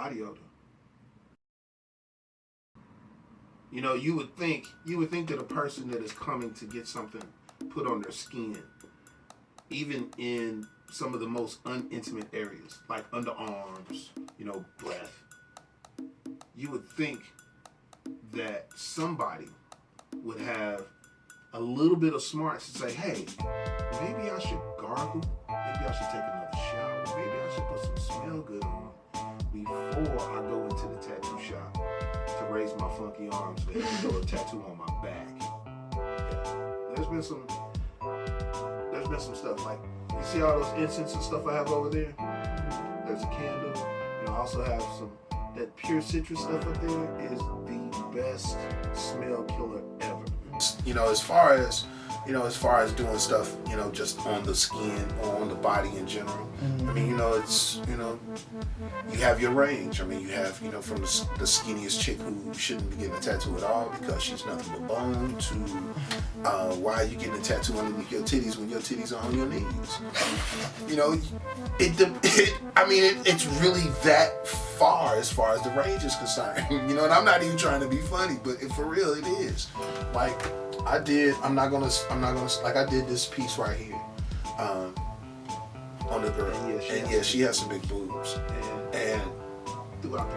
body odor. You know, you would think that a person that is coming to get something put on their skin, even in some of the most unintimate areas, like underarms, you know, breath, you would think that somebody would have a little bit of smarts to say, hey, maybe I should gargle, maybe I should take another shower, maybe I should put some smell good on before I go into the tattoo shop to raise my funky arms and throw a tattoo on my back. Yeah. There's been some stuff like, you see all those incense and stuff I have over there? There's a candle, and I also have some, that pure citrus stuff up there is the best smell killer ever. You know, as far as doing stuff, you know, just on the skin or on the body in general. I mean, you know, it's, you know, you have your range. I mean, you have, you know, from the skinniest chick who shouldn't be getting a tattoo at all because she's nothing but bone to why are you getting a tattoo underneath your titties when your titties are on your knees? You know, it's really that far as the range is concerned. You know, and I'm not even trying to be funny, but for real, it is. Like, I did this piece right here on the girl, and she has some big boobs, and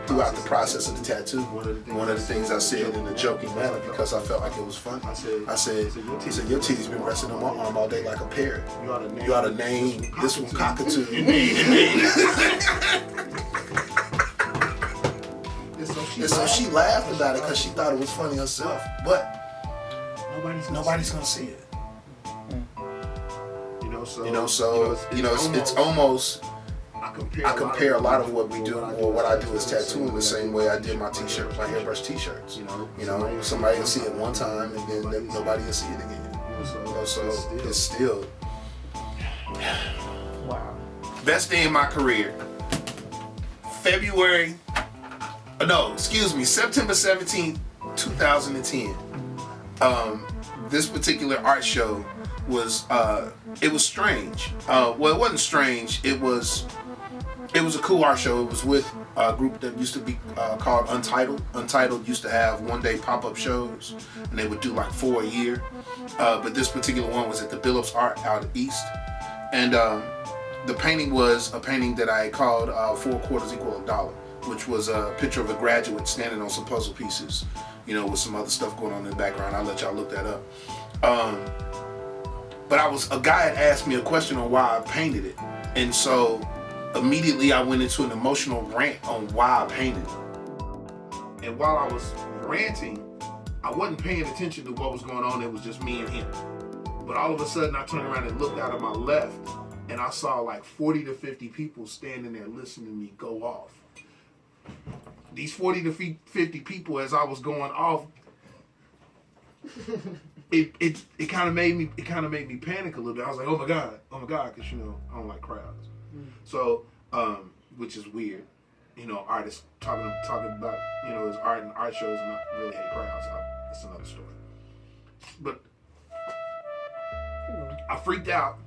throughout the process of the tattoo, one of the things I said in a joking manner because I felt like it was funny, I said, your titty's been resting on my arm all day like a parrot. You ought to name this one Cockatoo. And so she laughed about it because she thought it was funny herself, but nobody's gonna see it. It's almost. I compare a lot of what we do or what I do as tattooing the same way I did my t-shirts, my airbrush t-shirts. You know, somebody will see it one time and then nobody will see it again. So it's still wow. Best day in my career. September 17th, 2010. This particular art show was it was strange. Well, it wasn't strange. It was a cool art show. It was with a group that used to be called Untitled. Untitled used to have one-day pop-up shows, and they would do like 4 a year. But this particular one was at the Billups Art out east, and the painting was a painting that I called 4 quarters equal $1, which was a picture of a graduate standing on some puzzle pieces, you know, with some other stuff going on in the background. I'll let y'all look that up. But a guy had asked me a question on why I painted it, and so immediately I went into an emotional rant on why I painted it. And while I was ranting, I wasn't paying attention to what was going on. It was just me and him. But all of a sudden I turned around and looked out at my left, and I saw like 40 to 50 people standing there listening to me go off. These 40 to 50 people, as I was going off, it kind of made me panic a little bit. I was like, oh my god, because you know I don't like crowds. So, which is weird, you know, artists talking about, you know, his art and art shows and not really hate crowds. That's another story. But I freaked out.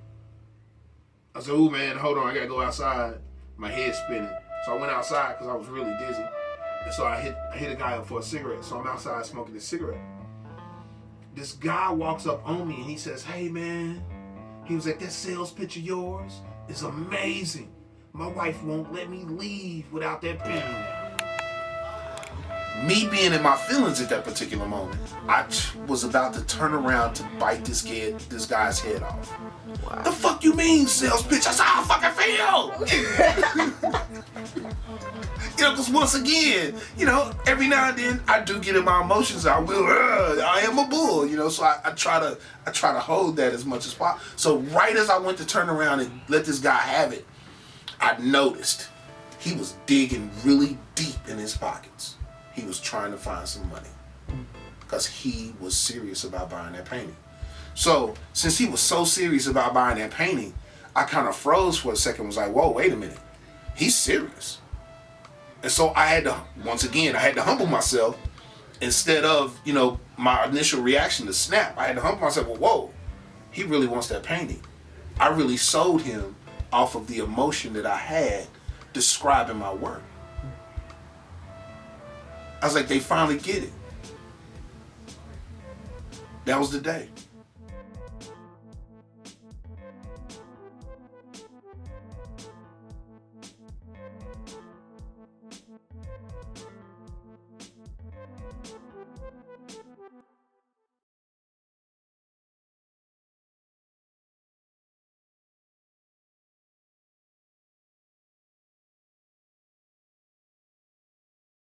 I said, oh man, hold on, I gotta go outside. My head's spinning. So I went outside because I was really dizzy. And so I hit a guy up for a cigarette. So I'm outside smoking a cigarette. This guy walks up on me and he says, hey man, he was like, that sales pitch of yours is amazing. My wife won't let me leave without that painting. Me being in my feelings at that particular moment, I was about to turn around to bite this guy's head off. Wow. The fuck you mean, sales pitch? That's how I fucking feel. You know, because once again, you know, every now and then I do get in my emotions. I am a bull, you know. So I try to hold that as much as possible. So right as I went to turn around and let this guy have it, I noticed he was digging really deep in his pockets. He was trying to find some money because he was serious about buying that painting. So since he was so serious about buying that painting, I kind of froze for a second. Was like, whoa, wait a minute, he's serious. And so I had to humble myself instead of, you know, my initial reaction to snap. I had to humble myself. Well, whoa, he really wants that painting. I really sold him off of the emotion that I had describing my work. I was like, they finally get it. That was the day.